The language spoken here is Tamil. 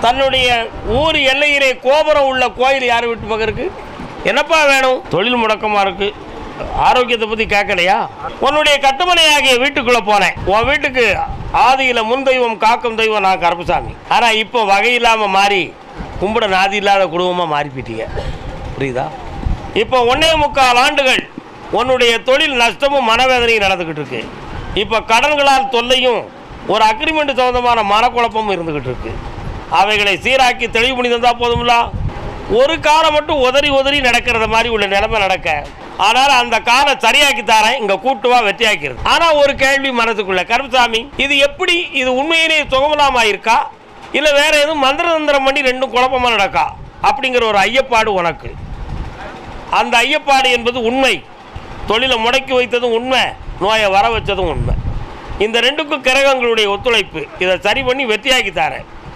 தன்னுடைய ஊர் எல்லையிலே கோபுரம் உள்ள கோயில் யார் வீட்டு பக்கம் இருக்கு? என்னப்பா வேணும்? தொழில் முடக்கமாக இருக்கு, ஆரோக்கியத்தை பற்றி கேட்கலையா? உன்னுடைய கட்டுமனையாகிய வீட்டுக்குள்ளே போனேன். உன் வீட்டுக்கு ஆதியில் முன் தெய்வம் காக்கும் தெய்வம் நான் கருப்புசாமி. ஆனால் இப்போ வகை இல்லாமல் மாறி கும்பிட நாதி இல்லாத குடும்பமாக மாறி போயிட்டீங்க. புரியுதா? இப்போ 1.25 ஆண்டுகள் உன்னுடைய தொழில் நஷ்டமும் மனவேதனையும் நடந்துக்கிட்டு இருக்கு. இப்போ கடன்களால் தொல்லையும் ஒரு அக்ரிமெண்ட் சம்பந்தமான மனக்குழப்பமும் இருந்துக்கிட்டு இருக்கு. அவைகளை சீராக்கி தெளிவு பண்ணி தந்தால் போதும்ல. ஒரு காலம் மட்டும் உதறி நடக்கிறத மாதிரி உள்ள நிலைமை நடக்க, ஆனால் அந்த காலம் சரியாக்கி தரேன், இங்கே கூட்டுவா வெற்றியாக்கிறது. ஆனால் ஒரு கேள்வி மனதுக்குள்ள, கருப்புசாமி இது எப்படி, இது உண்மையிலே சுகமலாமாக இருக்கா இல்லை வேற எதுவும் மந்திரம் பண்ணி ரெண்டும் குழப்பமாக நடக்கா அப்படிங்கிற ஒரு ஐயப்பாடு உனக்கு. அந்த ஐயப்பாடு என்பது உண்மை. தொழிலை முடக்கி வைத்ததும் உண்மை, நோயை வர வச்சதும் உண்மை. இந்த ரெண்டுக்கும் கிரகங்களுடைய ஒத்துழைப்பு. இதை சரி பண்ணி வெற்றியாக்கி தரேன்.